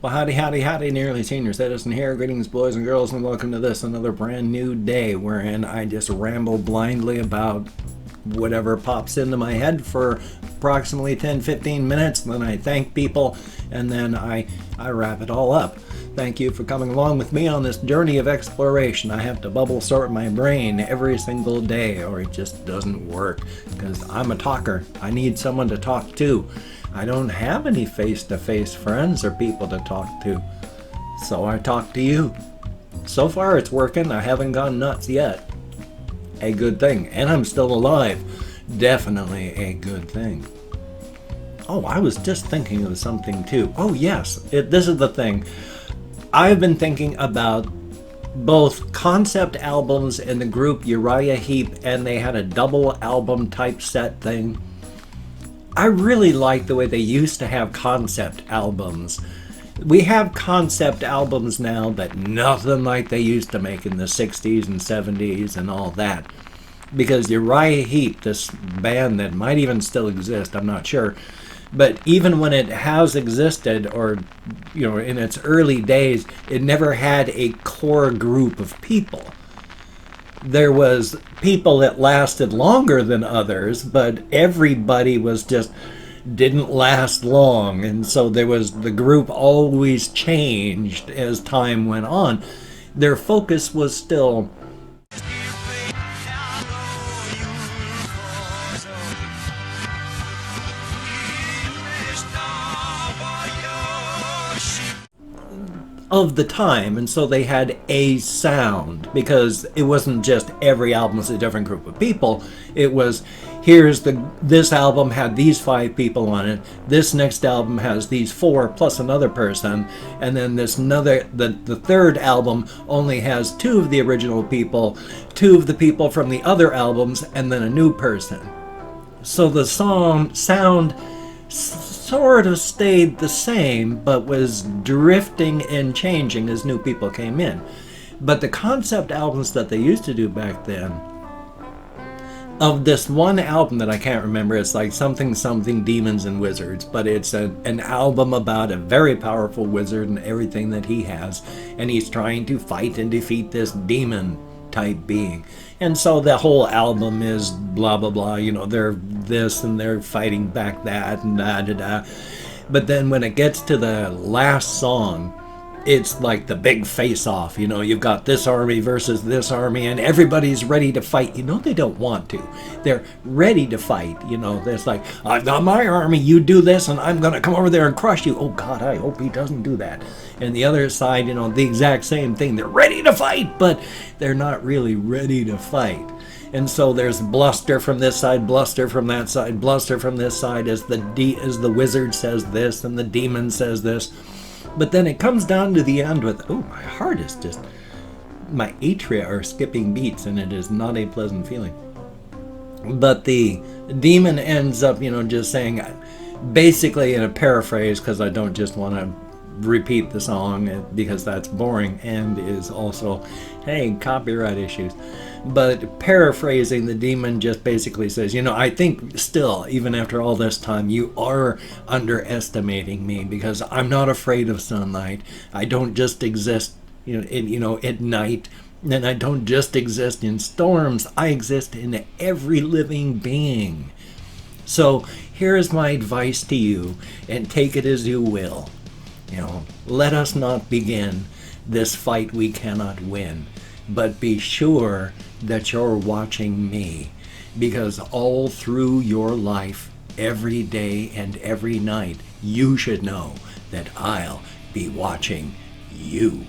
Well, howdy, howdy, howdy, nearly senior citizen here. Greetings, boys and girls, and welcome to this, another brand new day wherein I just ramble blindly about whatever pops into my head for approximately 10-15 minutes. Then I thank people, and then I wrap it all up. Thank you for coming along with me on this journey of exploration. I have to bubble sort my brain every single day, or it just doesn't work, because I'm a talker. I need someone to talk to. I don't have any face-to-face friends or people to talk to, so I talk to you. So far it's working. I haven't gone nuts yet. A good thing. And I'm still alive. Definitely a good thing. Oh, I was just thinking of something too. Oh yes, this is the thing. I've been thinking about both concept albums in the group Uriah Heep, and they had a double album type set thing. I really like the way they used to have concept albums. We have concept albums now, but nothing like they used to make in the 60s and 70s and all that. Because Uriah Heep, this band that might even still exist, I'm not sure, but even when it has existed, or in its early days, it never had a core group of people. There was people that lasted longer than others, but everybody didn't last long, and so the group always changed as time went on. Their focus was still of the time, and so they had a sound, because it wasn't just every album was a different group of people. It was, this album had these 5 people on it, this next album has these 4 plus another person, and then the third album only has 2 of the original people, 2 of the people from the other albums, and then a new person. So the sound sort of stayed the same, but was drifting and changing as new people came in. But the concept albums that they used to do back then, of this one album that I can't remember, it's like something Demons and Wizards, but it's an album about a very powerful wizard and everything that he has, and he's trying to fight and defeat this demon type being. And so the whole album is blah blah blah, they're this and they're fighting back that and da da da. But then when it gets to the last song, it's like the big face-off. You've got this army versus this army, and everybody's ready to fight. They don't want to. They're ready to fight. There's like, I've got my army, you do this, and I'm going to come over there and crush you. Oh, God, I hope he doesn't do that. And the other side, the exact same thing. They're ready to fight, but they're not really ready to fight. And so there's bluster from this side, bluster from that side, bluster from this side as the wizard says this and the demon says this. But then it comes down to the end with, my heart is my atria are skipping beats, and it is not a pleasant feeling. But the demon ends up, just saying, basically in a paraphrase, because I don't just want to repeat the song because that's boring and is also, hey, copyright issues. But paraphrasing, the demon just basically says, I think still, even after all this time, you are underestimating me, because I'm not afraid of sunlight. I don't just exist, at night. And I don't just exist in storms. I exist in every living being. So here's my advice to you, and take it as you will. Let us not begin this fight we cannot win, but be sure that you're watching me, because all through your life, every day and every night, you should know that I'll be watching you.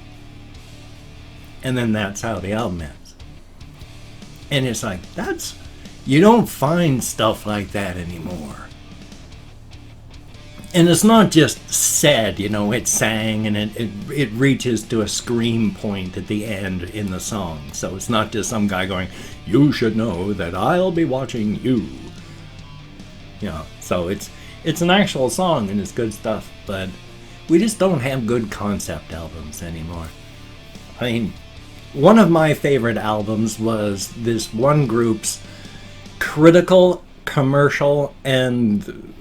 And then that's how the album ends. And it's like, you don't find stuff like that anymore. And it's not just said, it's sang, and it reaches to a scream point at the end in the song. So it's not just some guy going, you should know that I'll be watching you. So it's an actual song, and it's good stuff, but we just don't have good concept albums anymore. I mean, one of my favorite albums was this one group's critical, commercial, and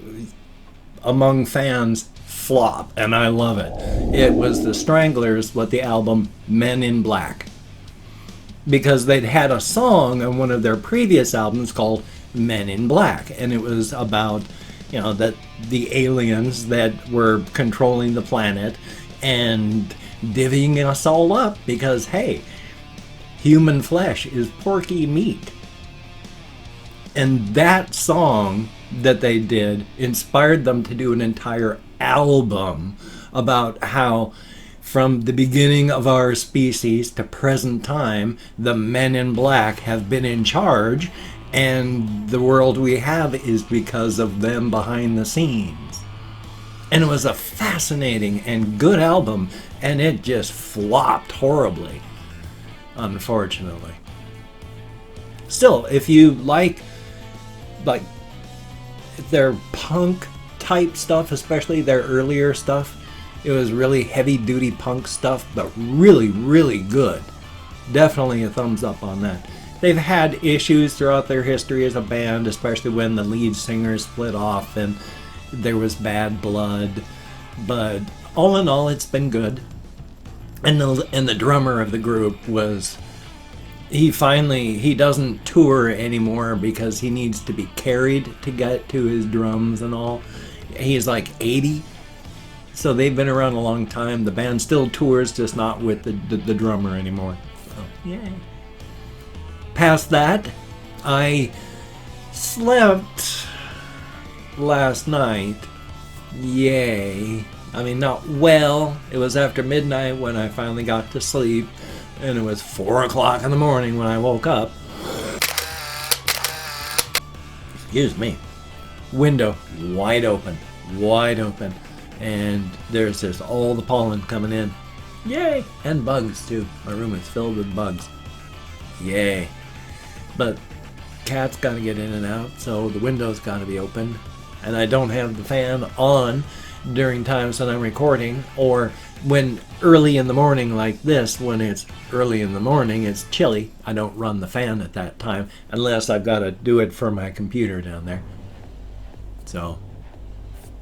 among fans, flop, and I love it. It was the Stranglers with the album Men in Black. Because they'd had a song on one of their previous albums called Men in Black, and it was about, that the aliens that were controlling the planet and divvying us all up because, hey, human flesh is porky meat. And that song that they did inspired them to do an entire album about how from the beginning of our species to present time, the men in black have been in charge, and the world we have is because of them behind the scenes. And it was a fascinating and good album, and it just flopped horribly, unfortunately. Still, if you like their punk type stuff, especially their earlier stuff, it was really heavy duty punk stuff, but really, really good. Definitely a thumbs up on that. They've had issues throughout their history as a band, especially when the lead singer split off and there was bad blood. But all in all, it's been good. And the drummer of the group was... He doesn't tour anymore because he needs to be carried to get to his drums and all. He's like 80. So they've been around a long time. The band still tours, just not with the drummer anymore. So, yay. Past that, I slept last night. Yay. I mean, not well. It was after midnight when I finally got to sleep. And it was 4 o'clock in the morning when I woke up. Excuse me. Window wide open. And there's just all the pollen coming in. Yay! And bugs too. My room is filled with bugs. Yay. But cats gotta get in and out, so the window's gotta be open. And I don't have the fan on during times when I'm recording, or when early in the morning like this, when it's early in the morning, it's chilly. I don't run the fan at that time, unless I've got to do it for my computer down there. So...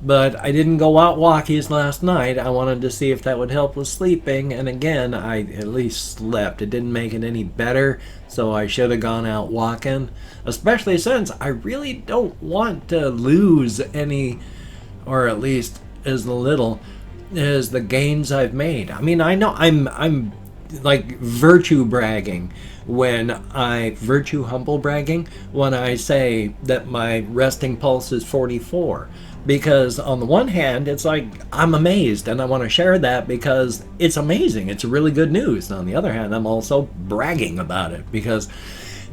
But I didn't go out walkies last night. I wanted to see if that would help with sleeping, and again, I at least slept. It didn't make it any better, so I should have gone out walking, especially since I really don't want to lose any, or at least as little as the gains I've made. I mean, I know I'm like virtue bragging humble bragging when I say that my resting pulse is 44. Because on the one hand, it's like, I'm amazed, and I want to share that because it's amazing. It's really good news. And on the other hand, I'm also bragging about it because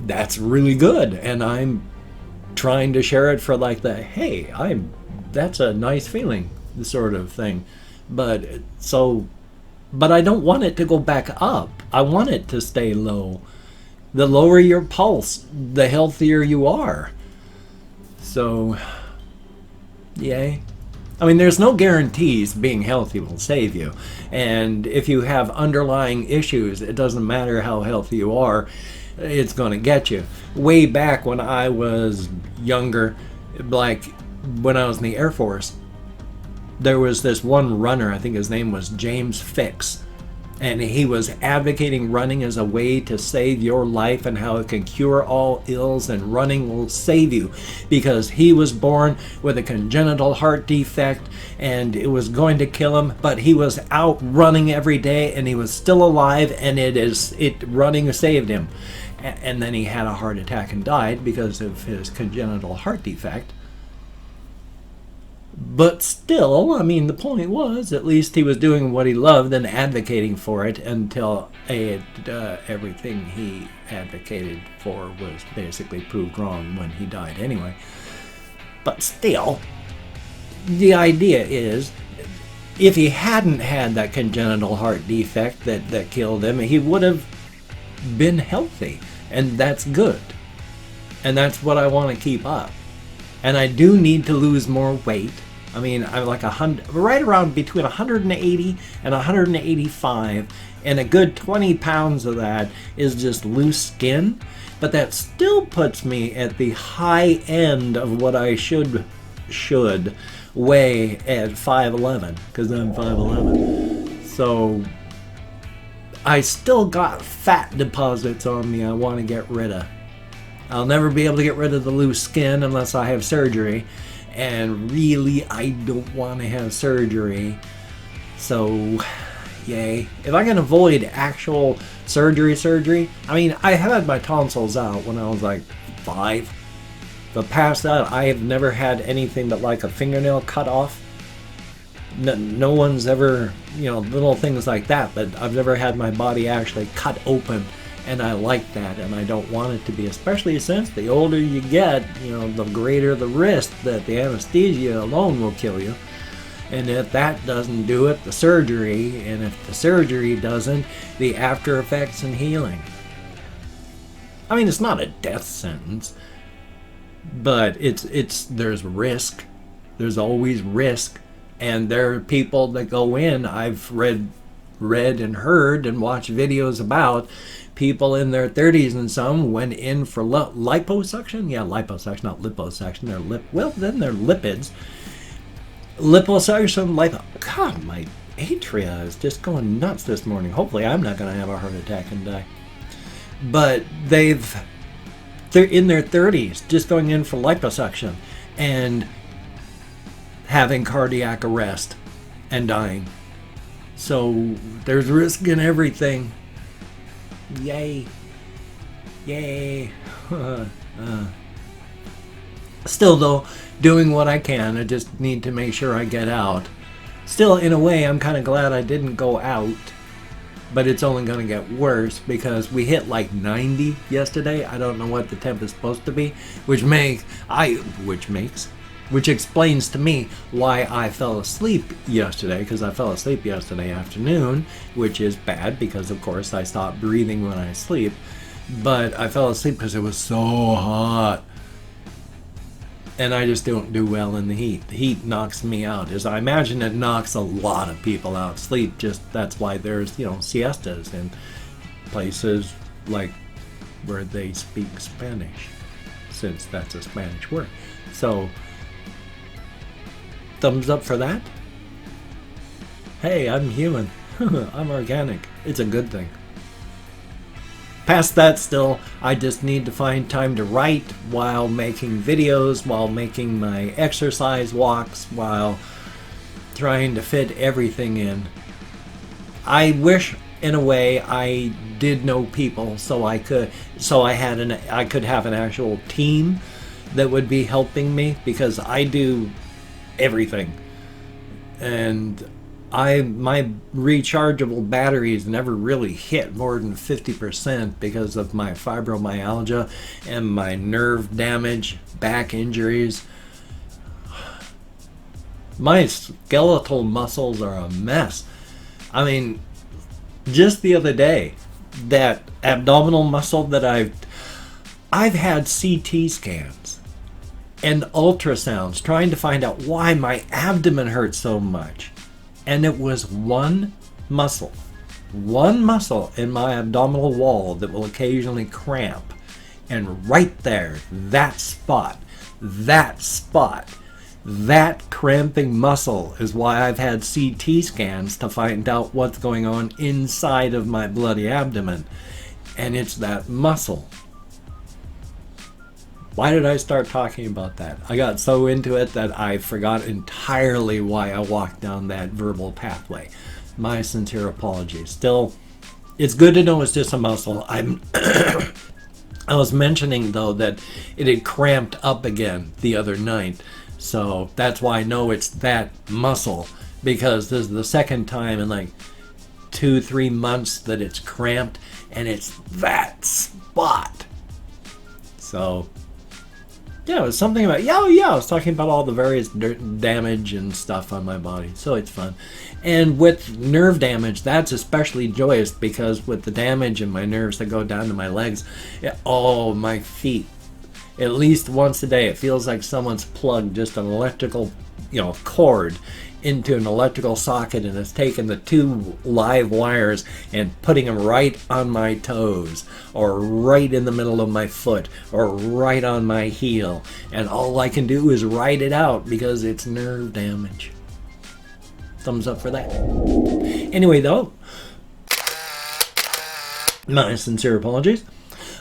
that's really good. And I'm trying to share it for like the, hey, that's a nice feeling sort of thing. But I don't want it to go back up. I want it to stay low. The lower your pulse, the healthier you are. So... Yay. I mean, there's no guarantees being healthy will save you. And if you have underlying issues, it doesn't matter how healthy you are, it's going to get you. Way back when I was younger, like when I was in the Air Force, there was this one runner, I think his name was James Fix. And he was advocating running as a way to save your life and how it can cure all ills, and running will save you, because he was born with a congenital heart defect and it was going to kill him, but he was out running every day and he was still alive, and running saved him. And then he had a heart attack and died because of his congenital heart defect. But still, I mean, the point was, at least he was doing what he loved and advocating for it until everything he advocated for was basically proved wrong when he died anyway. But still, the idea is, if he hadn't had that congenital heart defect that killed him, he would have been healthy. And that's good. And that's what I want to keep up. And I do need to lose more weight. I mean, I'm like right around between 180 and 185, and a good 20 pounds of that is just loose skin. But that still puts me at the high end of what I should weigh at 5'11", because I'm 5'11". So I still got fat deposits on me I want to get rid of. I'll never be able to get rid of the loose skin unless I have surgery. And really, I don't want to have surgery. So, yay. If I can avoid actual surgery, I mean, I had my tonsils out when I was like 5. But past that, I have never had anything but like a fingernail cut off. No one's ever, little things like that, but I've never had my body actually cut open. And I like that, and I don't want it to be, especially since the older you get, the greater the risk that the anesthesia alone will kill you. And if that doesn't do it, the surgery, and if the surgery doesn't, the after effects and healing. I mean, it's not a death sentence, but there's risk. There's always risk, and there are people that go in. I've read and heard and watched videos about people in their 30s, and some went in for liposuction. Yeah, liposuction, not liposuction. Then they're lipids. Liposuction, God, my atria is just going nuts this morning. Hopefully I'm not going to have a heart attack and die. But they're in their 30s, just going in for liposuction and having cardiac arrest and dying. So there's risk in everything. Yay. Still though, doing what I can. I just need to make sure I get out. Still, in a way, I'm kind of glad I didn't go out. But it's only going to get worse because we hit like 90 yesterday. I don't know what the temp is supposed to be, which explains to me why I fell asleep yesterday, because I fell asleep yesterday afternoon, which is bad because, of course, I stop breathing when I sleep. But I fell asleep because it was so hot. And I just don't do well in the heat. The heat knocks me out. As I imagine it knocks a lot of people out. Sleep, that's why there's, siestas in places like where they speak Spanish, since that's a Spanish word. So, thumbs up for that. Hey, I'm human. I'm organic. It's a good thing. Past that, still, I just need to find time to write while making videos, while making my exercise walks, while trying to fit everything in. I wish, in a way, I did know people so I could have an actual team that would be helping me, because I do everything. And my rechargeable batteries never really hit more than 50% because of my fibromyalgia and my nerve damage, back injuries. My skeletal muscles are a mess. I mean, just the other day, that abdominal muscle that I've had CT scans and ultrasounds trying to find out why my abdomen hurts so much. And it was one muscle in my abdominal wall that will occasionally cramp. And right there, that cramping muscle is why I've had CT scans to find out what's going on inside of my bloody abdomen. And it's that muscle. Why did I start talking about that? I got so into it that I forgot entirely why I walked down that verbal pathway. My sincere apologies. Still, it's good to know it's just a muscle. I was mentioning, though, that it had cramped up again the other night. So that's why I know it's that muscle, because this is the second time in like 2-3 months that it's cramped, and it's that spot. So yeah, it was something about, I was talking about all the various damage and stuff on my body, so it's fun. And with nerve damage, that's especially joyous, because with the damage in my nerves that go down to my legs, my feet, at least once a day, it feels like someone's plugged just an electrical, cord into an electrical socket and has taken the 2 live wires and putting them right on my toes, or right in the middle of my foot, or right on my heel. And all I can do is ride it out because it's nerve damage. Thumbs up for that. Anyway, though, my sincere apologies.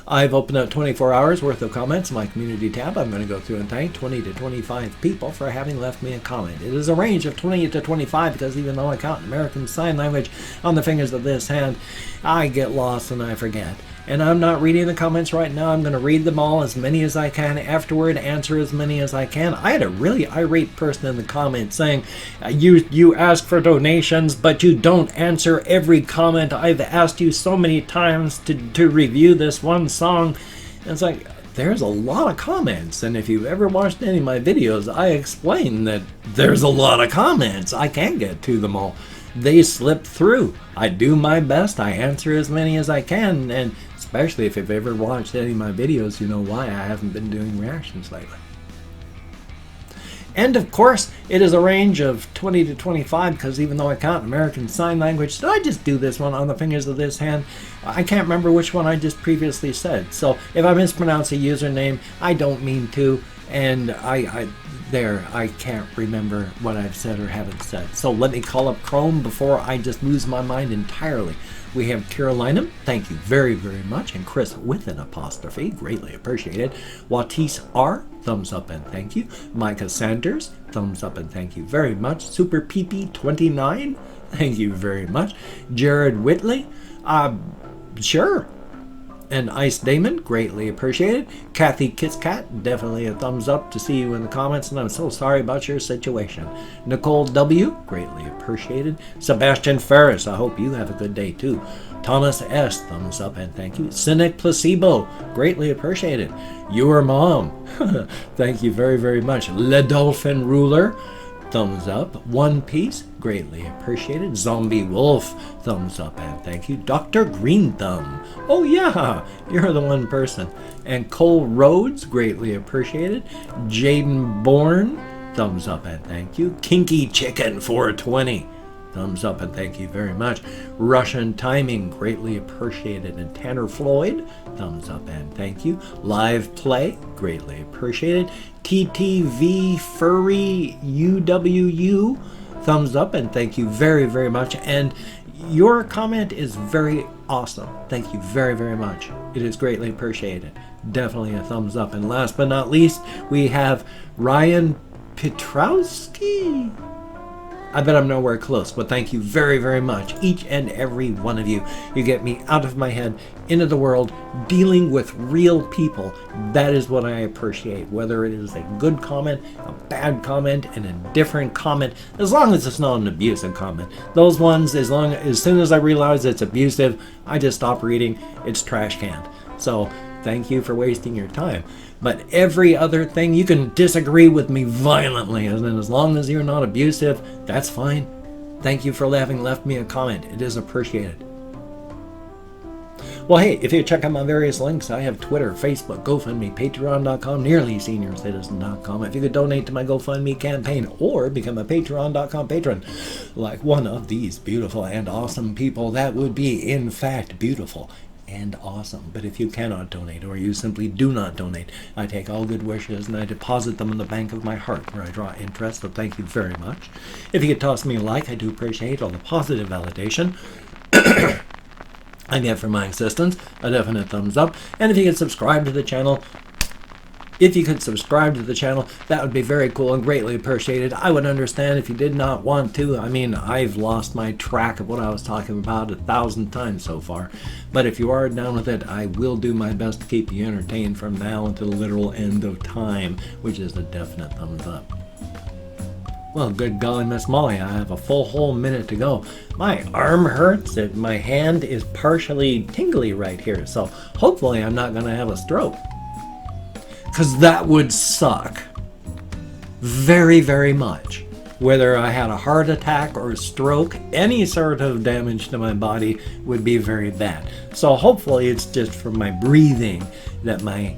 I've opened up 24 hours worth of comments in my community tab. I'm going to go through and thank 20 to 25 people for having left me a comment. It is a range of 20 to 25 because even though I count American Sign Language on the fingers of this hand, I get lost and I forget. And I'm not reading the comments right now. I'm going to read them all, as many as I can afterward, answer as many as I can. I had a really irate person in the comments saying, you ask for donations, but you don't answer every comment. I've asked you so many times to review this one song. And it's like, there's a lot of comments. And if you've ever watched any of my videos, I explain that there's a lot of comments. I can't get to them all. They slip through. I do my best. I answer as many as I can, and especially if you've ever watched any of my videos, you know why I haven't been doing reactions lately. And of course, it is a range of 20 to 25 because even though I count American Sign Language, did I just do this one on the fingers of this hand? I can't remember which one I just previously said. So if I mispronounce a username, I don't mean to, and I can't remember what I've said or haven't said. So let me call up Chrome before I just lose my mind entirely. We have Carolina, thank you very, very much. And Chris with an apostrophe, greatly appreciated. Watis R, thumbs up and thank you. Micah Sanders, thumbs up and thank you very much. Super PP29, thank you very much. Jared Whitley, sure. And Ice Damon, greatly appreciated. Kathy Kitscat, definitely a thumbs up to see you in the comments, and I'm so sorry about your situation. Nicole W, greatly appreciated. Sebastian Ferris, I hope you have a good day too. Thomas S, thumbs up and thank you. Cynic Placebo, greatly appreciated. Your Mom, thank you very, very much. Le Dolphin Ruler, thumbs up. One Piece, greatly appreciated. Zombie Wolf, thumbs up and thank you. Dr. Green Thumb, oh yeah, you're the one person. And Cole Rhodes, greatly appreciated. Jaden Bourne, thumbs up and thank you. Kinky Chicken 420, thumbs up and thank you very much. Russian Timing, greatly appreciated. And Tanner Floyd, thumbs up and thank you. Live Play, greatly appreciated. TTV Furry UWU, thumbs up and thank you very, very much. And your comment is very awesome. Thank you very, very much. It is greatly appreciated. Definitely a thumbs up. And last but not least, we have Ryan Petrowski. I bet I'm nowhere close, but thank you very, very much, each and every one of you. You get me out of my head, into the world, dealing with real people. That is what I appreciate, whether it is a good comment, a bad comment, an indifferent comment, as long as it's not an abusive comment. Those ones, as soon as I realize it's abusive, I just stop reading. It's trash canned. So thank you for wasting your time. But every other thing, you can disagree with me violently, and as long as you're not abusive, that's fine. Thank you for having left me a comment. It is appreciated. Well, hey, if you check out my various links, I have Twitter, Facebook, GoFundMe, Patreon.com, NearlySeniorCitizen.com. If you could donate to my GoFundMe campaign or become a Patreon.com patron, like one of these beautiful and awesome people, that would be, in fact, beautiful and awesome. But if you cannot donate, or you simply do not donate, I take all good wishes and I deposit them in the bank of my heart where I draw interest, so thank you very much. If you could toss me a like, I do appreciate all the positive validation I get from my existence. A definite thumbs up. And if you could subscribe to the channel, that would be very cool and greatly appreciated. I would understand if you did not want to. I mean, I've lost my track of what I was talking about 1,000 times so far. But if you are down with it, I will do my best to keep you entertained from now until the literal end of time, which is a definite thumbs up. Well, good golly, Miss Molly, I have a full whole minute to go. My arm hurts, and my hand is partially tingly right here, so hopefully I'm not going to have a stroke. Because that would suck very, very much. Whether I had a heart attack or a stroke, any sort of damage to my body would be very bad. So hopefully it's just from my breathing that my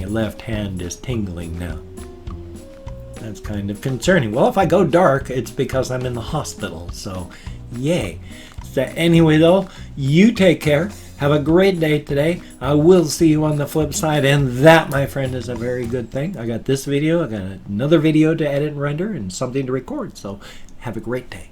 left hand is tingling now. That's kind of concerning. Well, if I go dark, it's because I'm in the hospital. So, yay. So anyway, though, you take care. Have a great day today. I will see you on the flip side. And that, my friend, is a very good thing. I got this video. I got another video to edit and render and something to record. So have a great day.